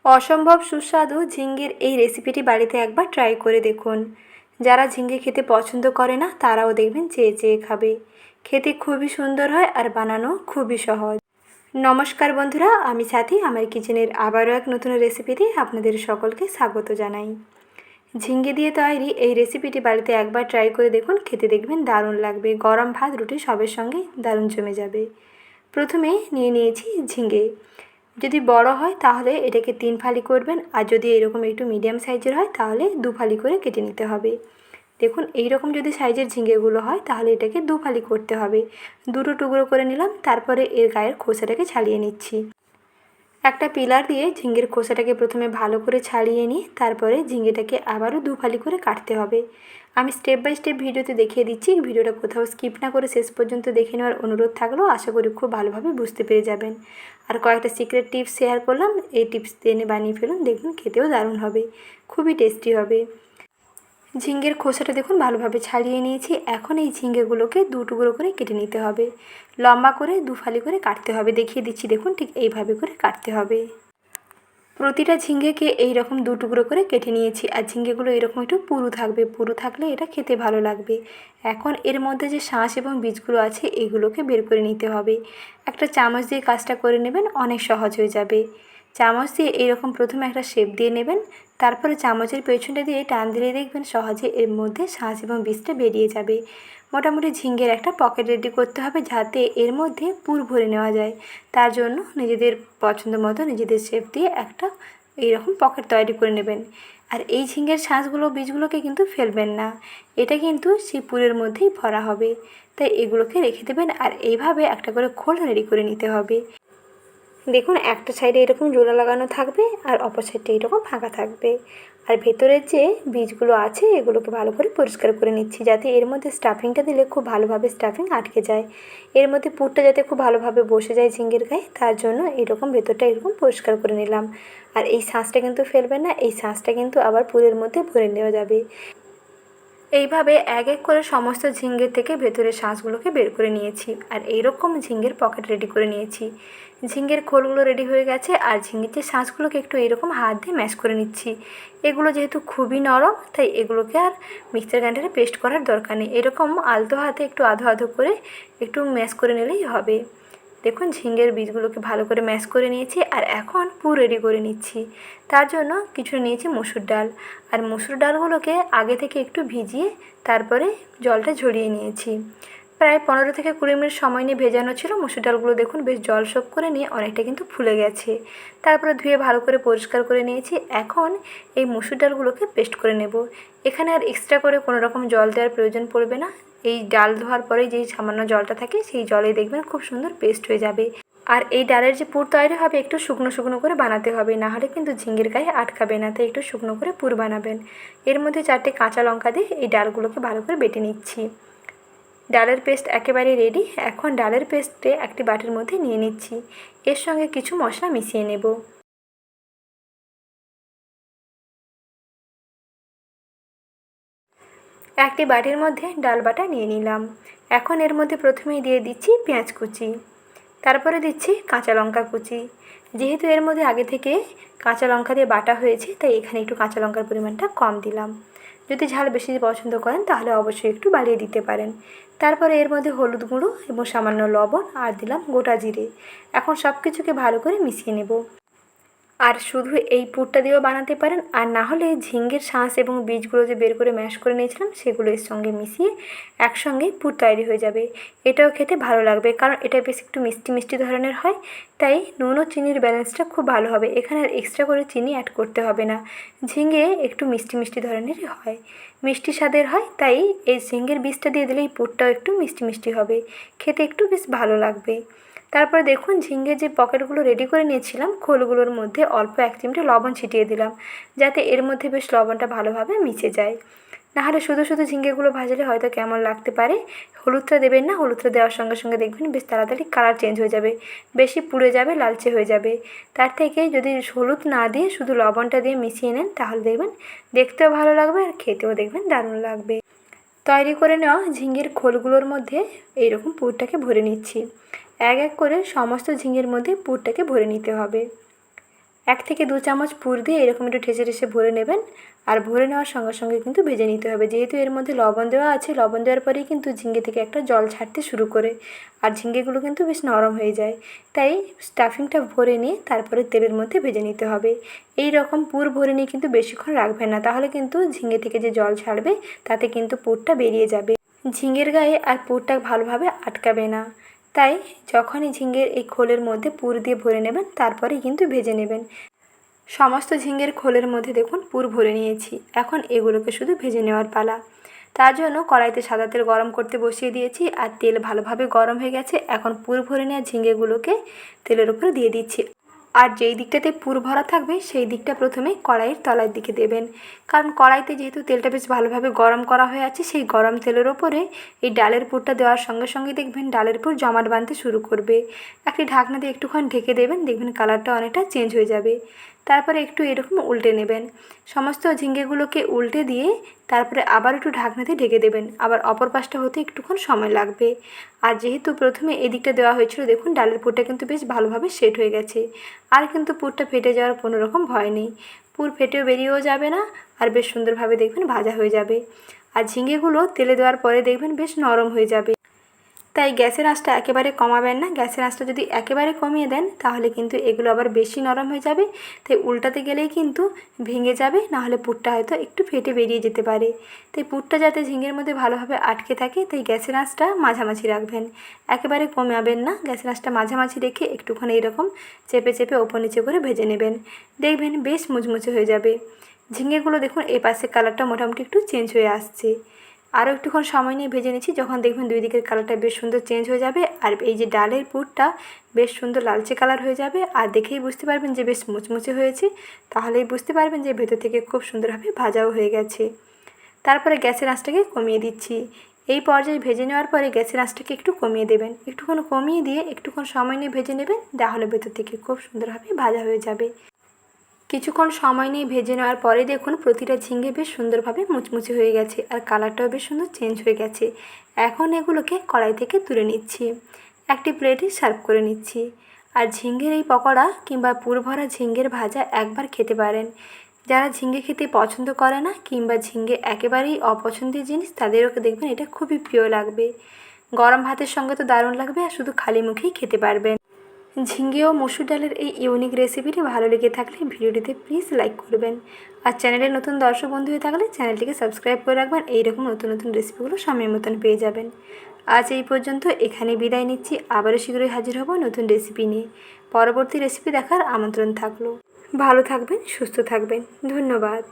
অসম্ভব সুস্বাদু ঝিঙ্গের এই রেসিপিটি বাড়িতে একবার ট্রাই করে দেখুন। যারা ঝিঙ্গে খেতে পছন্দ করে না তারাও দেখবেন চেয়ে চেয়ে খাবে। খেতে খুবই সুন্দর হয় আর বানানো খুবই সহজ। নমস্কার বন্ধুরা, আমি সাথী আমার কিচেনের আবারও এক নতুন রেসিপিতে আপনাদের সকলকে স্বাগত জানাই। ঝিঙ্গে দিয়ে তৈরি এই রেসিপিটি বাড়িতে একবার ট্রাই করে দেখুন, খেতে দেখবেন দারুণ লাগবে। গরম ভাত রুটি সবের সঙ্গে দারুণ জমে যাবে। প্রথমে নিয়ে নিয়েছি ঝিঙ্গে। যদি বড় হয় তাহলে এটাকে 3 ফালি করবেন, আর যদি এরকম একটু মিডিয়াম সাইজের হয় তাহলে 2 ফালি করে কেটে নিতে হবে। দেখুন এই রকম যদি সাইজের ঝিঙ্গেগুলো হয় তাহলে এটাকে 2 ফালি করতে হবে। দুটো টুকরো করে নিলাম, তারপরে এর গায়ের খোসাটাকে ছাড়িয়ে নিচ্ছি। একটা পিলার দিয়ে ঝিঙ্গের খোসাটাকে প্রথমে ভালো করে ছাড়িয়ে নিয়ে তারপরে ঝিঙ্গেটাকে আবারও 2 ফালি করে কাটতে হবে। আমি স্টেপ বাই স্টেপ ভিডিওতে দেখিয়ে দিচ্ছি, ভিডিওটা কোথাও স্কিপ না করে শেষ পর্যন্ত দেখে নেওয়ার অনুরোধ থাকলেও আশা করি খুব ভালোভাবে বুঝতে পেরে যাবেন। আর কয়েকটা সিক্রেট টিপস শেয়ার করলাম, এই টিপস দিয়ে বানিয়ে ফেলুন, দেখুন খেতেও দারুণ হবে, খুবই টেস্টি হবে। ঝিঙ্গের খোসাটা দেখুন ভালোভাবে ছাড়িয়ে নিয়েছি। এখন এই ঝিঙ্গেগুলোকে 2 টুকরো করে কেটে নিতে হবে। লম্বা করে 2 ফালি করে কাটতে হবে, দেখিয়ে দিচ্ছি দেখুন ঠিক এইভাবে করে কাটতে হবে। প্রতিটা ঝিঙ্গেকে এই রকম 2 টুকরো করে কেটে নিয়েছি। আর ঝিঙ্গেগুলো এরকম একটু পুরু থাকবে, পুরু থাকলে এটা খেতে ভালো লাগবে। এখন এর মধ্যে যে শাঁস এবং বীজগুলো আছে এগুলোকে বের করে নিতে হবে। একটা চামচ দিয়ে কাজটা করে নেবেন, অনেক সহজ হয়ে যাবে। চামচ দিয়ে এইরকম প্রথমে একটা শেপ দিয়ে নেবেন, তারপরে চামচের পেছনটা দিয়ে টান দিলে দেখবেন সহজে এর মধ্যে শাঁস এবং বীজটা বেরিয়ে যাবে। মোটামুটি ঝিঙ্গের একটা পকেট রেডি করতে হবে যাতে এর মধ্যে পুর ভরে নেওয়া যায়। তার জন্য নিজেদের পছন্দ মতো নিজেদের শেপ দিয়ে একটা এইরকম পকেট তৈরি করে নেবেন। আর এই ঝিঙ্গের শাঁসগুলো বীজগুলোকে কিন্তু ফেলবেন না, এটা কিন্তু সেই পুরের মধ্যেই ভরা হবে, তাই এগুলোকে রেখে দেবেন। আর এইভাবে একটা করে খোল রেডি করে নিতে হবে। দেখুন একটা সাইডে এরকম জোড়া লাগানো থাকবে আর অপর সাইডটা এরকম ফাঁকা থাকবে। আর ভেতরের যে বীজগুলো আছে এগুলোকে ভালো করে পরিষ্কার করে নিচ্ছি, যাতে এর মধ্যে স্টাফিংটা দিলে খুব ভালোভাবে স্টাফিং আটকে যায়। এর মধ্যে পুরটা যাতে খুব ভালোভাবে বসে যায় ঝিঙ্গের গায়ে, তার জন্য এরকম ভেতরটা এরকম পরিষ্কার করে নিলাম। আর এই শাঁসটা কিন্তু ফেলবেন না, এই শাঁসটা কিন্তু আবার পুরের মধ্যে ভরে নেওয়া যাবে। এইভাবে এক এক করে সমস্ত ঝিঙ্গের থেকে ভেতরের শাঁসগুলোকে বের করে নিয়েছি। আর এইরকম ঝিঙ্গের পকেট রেডি করে নিয়েছি। ঝিঙ্গের খোলগুলো রেডি হয়ে গেছে, আর ঝিঙ্গের যে শাঁসগুলোকে একটু এরকম হাত দিয়ে ম্যাশ করে নিচ্ছি। এগুলো যেহেতু খুবই নরম তাই এগুলোকে আর মিক্সার গ্রাইন্ডারে পেস্ট করার দরকার নেই, এরকম আলতো হাতে একটু আধো আধো করে একটু ম্যাশ করে নিলেই হবে। দেখুন ঝিঙ্গের বীজগুলোকে ভালো করে ম্যাশ করে নিয়েছি। আর এখন পুর রেডি করে নিচ্ছি। তার জন্য কিছু নিয়েছি মুসুর ডাল। আর মুসুর ডালগুলোকে আগে থেকে একটু ভিজিয়ে তারপরে জলটা ঝরিয়ে নিয়েছি। প্রায় 15 থেকে 20 মিনিট সময় নিয়ে ভেজানো ছিল। মুসুর ডালগুলো দেখুন বেশ জল শোপ করে নিয়ে অনেকটা কিন্তু ফুলে গেছে। তারপরে ধুয়ে ভালো করে পরিষ্কার করে নিয়েছি। এখন এই মুসুর ডালগুলোকে পেস্ট করে নেব। এখানে আর এক্সট্রা করে কোনো রকম জল দেওয়ার প্রয়োজন পড়বে না। এই ডাল ধোয়ার পরে যেই সামান্য জলটা থাকে সেই জলেই দেখবেন খুব সুন্দর পেস্ট হয়ে যাবে। আর এই ডালের যে পুর তৈরি হবে একটু শুকনো শুকনো করে বানাতে হবে, না হলে কিন্তু ঝিঙ্গের গায়ে আটকাবে না, তাই একটু শুকনো করে পুর বানাবেন। এর মধ্যে 4টে কাঁচা লঙ্কা দিয়ে এই ডালগুলোকে ভালো করে বেটে নিচ্ছি। ডালের পেস্ট একেবারে রেডি। এখন ডালের পেস্টে একটি বাটির মধ্যে নিয়ে নিচ্ছি। এর সঙ্গে কিছু মশলা মিশিয়ে নেব। একটি বাটির মধ্যে ডাল বাটা নিয়ে নিলাম। এখন এর মধ্যে প্রথমেই দিয়ে দিচ্ছি পেঁয়াজ কুচি, তারপরে দিচ্ছি কাঁচা লঙ্কা কুচি। যেহেতু এর মধ্যে আগে থেকে কাঁচা লঙ্কা দিয়ে বাটা হয়েছে তাই এখানে একটু কাঁচা লঙ্কার পরিমাণটা কম দিলাম। যদি ঝাল বেশি পছন্দ করেন তাহলে অবশ্যই একটু বাড়িয়ে দিতে পারেন। তারপরে এর মধ্যে হলুদ গুঁড়ো এবং সামান্য লবণ আর দিলাম গোটা জিরে। এখন সব কিছুকে ভালো করে মিশিয়ে নেব। আর শুধু এই পুরটা দিয়েও বানাতে পারেন, আর না হলে ঝিঙ্গের শাঁস এবং বীজগুলো যে বের করে ম্যাশ করে নিয়েছিলাম সেগুলো এর সঙ্গে মিশিয়ে একসঙ্গে পুর তৈরি হয়ে যাবে। এটাও খেতে ভালো লাগবে, কারণ এটা বেশ একটু মিষ্টি মিষ্টি ধরনের হয়, তাই নুন ও চিনির ব্যালেন্সটা খুব ভালো হবে। এখানে আর এক্সট্রা করে চিনি অ্যাড করতে হবে না। ঝিঙ্গে একটু মিষ্টি মিষ্টি ধরনেরই হয়, মিষ্টি স্বাদের হয়, তাই এই ঝিঙ্গের বীজটা দিয়ে দিলে এই পুরটাও একটু মিষ্টি মিষ্টি হবে, খেতে একটু বেশ ভালো লাগবে। তারপরে দেখুন ঝিঙ্গের যে পকেটগুলো রেডি করে নিয়েছিলাম খোলগুলোর মধ্যে অল্প 1 চিমটে লবণ ছিটিয়ে দিলাম, যাতে এর মধ্যে বেশ লবণটা ভালোভাবে মিশে যায়। নাহলে শুধু শুধু ঝিঙ্গেগুলো ভাজলে হয়তো কেমন লাগতে পারে। হলুদটা দেবেন না, হলুদটা দেওয়ার সঙ্গে সঙ্গে দেখবেন বেশ তাড়াতাড়ি কালার চেঞ্জ হয়ে যাবে, বেশি পুড়ে যাবে, লালচে হয়ে যাবে। তার থেকে যদি হলুদ না দিয়ে শুধু লবণটা দিয়ে মিশিয়ে নেন তাহলে দেখবেন দেখতেও ভালো লাগবে আর খেতেও দেখবেন দারুণ লাগবে। তৈরি করে নেওয়া ঝিঙ্গের খোলগুলোর মধ্যে এইরকম পুরটাকে ভরে নিচ্ছি। এক এক করে সমস্ত ঝিঙ্গের মধ্যে পুরটাকে ভরে নিতে হবে। 1 থেকে 2 চামচ পুর দিয়ে এরকম একটু ঠেসে ঠেসে ভরে নেবেন। আর ভরে নেওয়ার সঙ্গে সঙ্গে কিন্তু ভেজে নিতে হবে, যেহেতু এর মধ্যে লবণ দেওয়া আছে। লবণ দেওয়ার পরেই কিন্তু ঝিঙে থেকে একটা জল ছাড়তে শুরু করে, আর ঝিঙেগুলো কিন্তু বেশ নরম হয়ে যায়। তাই স্টাফিংটা ভরে নিয়ে তারপরে তেলের মধ্যে ভেজে নিতে হবে। এই রকম পুর ভরে নিয়ে কিন্তু বেশিক্ষণ রাখবেন না, তাহলে কিন্তু ঝিঙে থেকে যে জল ছাড়বে তাতে কিন্তু পুরটা বেরিয়ে যাবে। ঝিঙের গায়ে আর পুরটা ভালোভাবে আটকাবে না। তাই যখনই ঝিঙের এই খোলের মধ্যে পুর দিয়ে ভরে নেবেন তারপরেই কিন্তু ভেজে নেবেন। সমস্ত ঝিঙের খোলের মধ্যে দেখুন পুর ভরে নিয়েছি। এখন এগুলোকে শুধু ভেজে নেওয়ার পালা। তার জন্য কড়াইতে সাদা তেল গরম করতে বসিয়ে দিয়েছি, আর তেল ভালোভাবে গরম হয়ে গেছে। এখন পুর ভরে নেওয়া ঝিঙেগুলোকে তেলের উপরে দিয়ে দিচ্ছি। আর যেই দিকটাতে পুর ভরা থাকবে সেই দিকটা প্রথমে কড়াইয়ের তলার দিকে দেবেন, কারণ কড়াইতে যেহেতু তেলটা বেশ ভালোভাবে গরম করা হয়ে আছে, সেই গরম তেলের ওপরে এই ডালের পুরটা দেওয়ার সঙ্গে সঙ্গে দেখবেন ডালের পুর জমাট বাঁধতে শুরু করবে। একটি ঢাকনা দিয়ে একটুক্ষণ ঢেকে দেবেন, দেখবেন কালারটা অনেকটা চেঞ্জ হয়ে যাবে। তারপরে একটু এরকম উল্টে নেবেন। সমস্ত ঝিঙেগুলোকে উল্টে দিয়ে তারপরে আবার একটু ঢাকনা দিয়ে ঢেকে দেবেন। আবার অপর পাশটা হতে একটুক্ষণ সময় লাগবে। আর যেহেতু প্রথমে এদিকটা দেওয়া হয়েছিল, দেখুন ডালের পুরটা কিন্তু বেশ ভালোভাবে সেট হয়ে গেছে। আর কিন্তু পুরটা ফেটে যাওয়ার কোনো রকম ভয় নেই। পুর ফেটেও বেরিয়েও যাবে না, আর বেশ সুন্দরভাবে দেখবেন ভাজা হয়ে যাবে। আর ঝিঙেগুলো তেলে দেওয়ার পরে দেখবেন বেশ নরম হয়ে যাবে। তাই গ্যাসের আঁচটা একেবারে কমাবেন না। গ্যাসের আঁচটা যদি একেবারে কমিয়ে দেন তাহলে কিন্তু এগুলো আবার বেশি নরম হয়ে যাবে। তাই উল্টাতে গেলেই কিন্তু ভেঙে যাবে, নাহলে পুরটা হয়তো একটু ফেটে বেরিয়ে যেতে পারে। তাই পুরটা যাতে ঝিঙের মধ্যে ভালোভাবে আটকে থাকে, তাই গ্যাসের আঁচটা মাঝামাঝি রাখবেন, একেবারে কমাবেন না। গ্যাসের আঁচটা মাঝামাঝি রেখে একটুখানি এরকম চেপে চেপে ওপর নিচে করে ভেজে নেবেন। দেখবেন বেশ মুচমুচে হয়ে যাবে ঝিঙেগুলো। দেখুন এই পাশের কালারটা মোটামুটি একটু চেঞ্জ হয়ে আসছে। আরও একটুক্ষণ সময় নিয়ে ভেজে নিচ্ছি। যখন দেখবেন দুই দিকের কালারটা বেশ সুন্দর চেঞ্জ হয়ে যাবে, আর এই যে ডালের পুরটা বেশ সুন্দর লালচে কালার হয়ে যাবে, আর দেখেই বুঝতে পারবেন যে বেশ মুচমুচে হয়েছে, তাহলেই বুঝতে পারবেন যে ভেতর থেকে খুব সুন্দরভাবে ভাজাও হয়ে গেছে। তারপরে গ্যাসের আঁচটাকে কমিয়ে দিচ্ছি। এই পর্যায়ে ভেজে নেওয়ার পরে গ্যাসের আঁচটাকে একটু কমিয়ে দেবেন। একটুক্ষণ কমিয়ে দিয়ে একটুক্ষণ সময় নিয়ে ভেজে নেবেন, তাহলে ভেতর থেকে খুব সুন্দরভাবে ভাজা হয়ে যাবে। কিছুক্ষণ সময় নিয়ে ভেজে নেওয়ার পরে দেখুন প্রতিটা ঝিঙে বেশ সুন্দরভাবে মুচমুচে হয়ে গেছে, আর কালারটাও বেশ সুন্দর চেঞ্জ হয়ে গেছে। এখন এগুলোকে কড়াই থেকে তুলে নিচ্ছি, একটি প্লেটে সার্ভ করে নিচ্ছি। আর ঝিঙের এই পকোড়া কিংবা পুরভরা ঝিঙের ভাজা একবার খেতে পারেন। যারা ঝিঙে খেতে পছন্দ করে না কিংবা ঝিঙে একেবারেই অপছন্দের জিনিস, তাদেরও দেখবেন এটা খুবই প্রিয় লাগবে। গরম ভাতের সঙ্গে তো দারুণ লাগবে, আর শুধু খালি মুখেই খেতে পারবেন। ঝিঙ্গে ও মসুর ডালের এই ইউনিক রেসিপিটি ভালো লেগে থাকলে ভিডিওটিতে প্লিজ লাইক করবেন। আর চ্যানেলে নতুন দর্শক বন্ধু হয়ে থাকলে চ্যানেলটিকে সাবস্ক্রাইব করে রাখবেন। এইরকম নতুন নতুন রেসিপিগুলো সময় মতন পেয়ে যাবেন। আজ এই পর্যন্ত, এখানে বিদায় নিচ্ছি। আবারও শীঘ্রই হাজির হব নতুন রেসিপি নিয়ে। পরবর্তী রেসিপি দেখার আমন্ত্রণ থাকলো। ভালো থাকবেন, সুস্থ থাকবেন। ধন্যবাদ।